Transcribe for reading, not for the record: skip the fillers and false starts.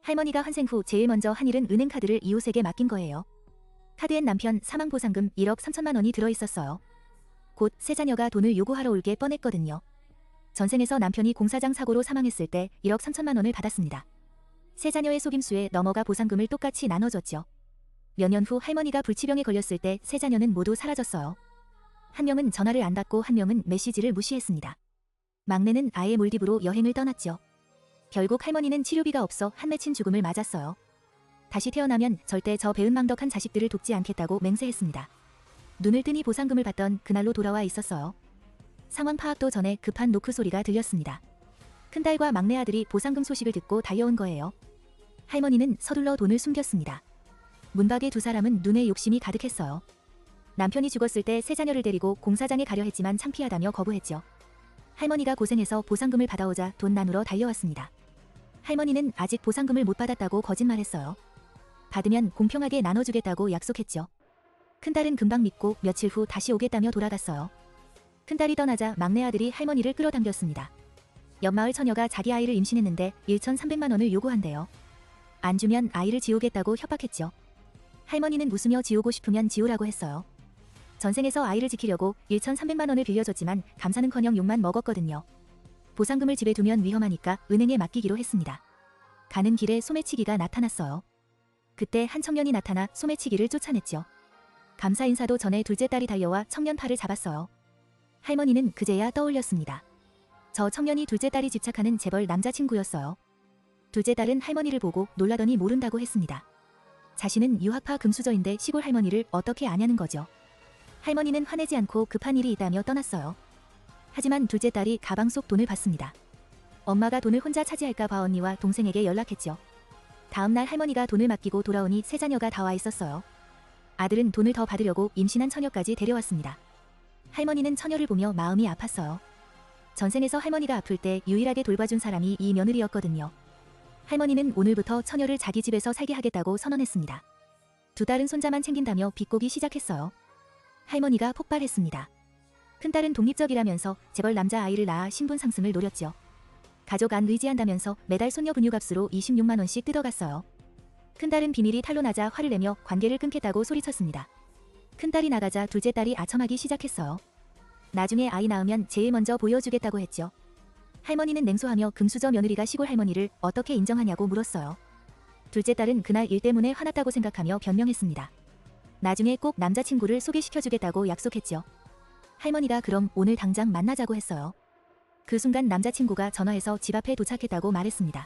할머니가 환생 후 제일 먼저 한 일은 은행카드를 이웃에게 맡긴 거예요. 카드엔 남편 사망보상금 1억 3천만 원이 들어있었어요. 곧 세 자녀가 돈을 요구하러 올 게 뻔했거든요. 전생에서 남편이 공사장 사고로 사망했을 때 1억 3천만 원을 받았습니다. 세 자녀의 속임수에 넘어가 보상금을 똑같이 나눠줬죠. 몇 년 후 할머니가 불치병에 걸렸을 때 세 자녀는 모두 사라졌어요. 한 명은 전화를 안 받고 한 명은 메시지를 무시했습니다. 막내는 아예 몰디브로 여행을 떠났죠. 결국 할머니는 치료비가 없어 한 맺힌 죽음을 맞았어요. 다시 태어나면 절대 저 배은망덕한 자식들을 돕지 않겠다고 맹세했습니다. 눈을 뜨니 보상금을 받던 그날로 돌아와 있었어요. 상황 파악도 전에 급한 노크 소리가 들렸습니다. 큰딸과 막내 아들이 보상금 소식을 듣고 달려온 거예요. 할머니는 서둘러 돈을 숨겼습니다. 문 밖의 두 사람은 눈에 욕심이 가득했어요. 남편이 죽었을 때 세 자녀를 데리고 공사장에 가려 했지만 창피하다며 거부했죠. 할머니가 고생해서 보상금을 받아오자 돈 나누러 달려왔습니다. 할머니는 아직 보상금을 못 받았다고 거짓말했어요. 받으면 공평하게 나눠주겠다고 약속했죠. 큰딸은 금방 믿고 며칠 후 다시 오겠다며 돌아갔어요. 큰딸이 떠나자 막내 아들이 할머니를 끌어당겼습니다. 옆마을 처녀가 자기 아이를 임신했는데 1,300만 원을 요구한대요. 안 주면 아이를 지우겠다고 협박했죠. 할머니는 웃으며 지우고 싶으면 지우라고 했어요. 전생에서 아이를 지키려고 1,300만 원을 빌려줬지만 감사는커녕 욕만 먹었거든요. 보상금을 집에 두면 위험하니까 은행에 맡기기로 했습니다. 가는 길에 소매치기가 나타났어요. 그때 한 청년이 나타나 소매치기를 쫓아냈죠. 감사 인사도 전에 둘째 딸이 달려와 청년 팔을 잡았어요. 할머니는 그제야 떠올렸습니다. 저 청년이 둘째 딸이 집착하는 재벌 남자친구였어요. 둘째 딸은 할머니를 보고 놀라더니 모른다고 했습니다. 자신은 유학파 금수저인데 시골 할머니를 어떻게 아냐는 거죠. 할머니는 화내지 않고 급한 일이 있다며 떠났어요. 하지만 둘째 딸이 가방 속 돈을 봤습니다. 엄마가 돈을 혼자 차지할까 봐 언니와 동생에게 연락했죠. 다음날 할머니가 돈을 맡기고 돌아오니 세 자녀가 다 와 있었어요. 아들은 돈을 더 받으려고 임신한 처녀까지 데려왔습니다. 할머니는 처녀를 보며 마음이 아팠어요. 전생에서 할머니가 아플 때 유일하게 돌봐준 사람이 이 며느리였거든요. 할머니는 오늘부터 처녀를 자기 집에서 살게 하겠다고 선언했습니다. 두 딸은 손자만 챙긴다며 비꼬기 시작했어요. 할머니가 폭발했습니다. 큰딸은 독립적이라면서 재벌 남자 아이를 낳아 신분 상승을 노렸죠. 가족 안 의지한다면서 매달 손녀 분유값으로 26만 원씩 뜯어갔어요. 큰딸은 비밀이 탄로나자 화를 내며 관계를 끊겠다고 소리쳤습니다. 큰딸이 나가자 둘째 딸이 아첨하기 시작했어요. 나중에 아이 낳으면 제일 먼저 보여주겠다고 했죠. 할머니는 냉소하며 금수저 며느리가 시골 할머니를 어떻게 인정하냐고 물었어요. 둘째 딸은 그날 일 때문에 화났다고 생각하며 변명했습니다. 나중에 꼭 남자친구를 소개시켜주겠다고 약속했죠. 할머니가 그럼 오늘 당장 만나자고 했어요. 그 순간 남자친구가 전화해서 집 앞에 도착했다고 말했습니다.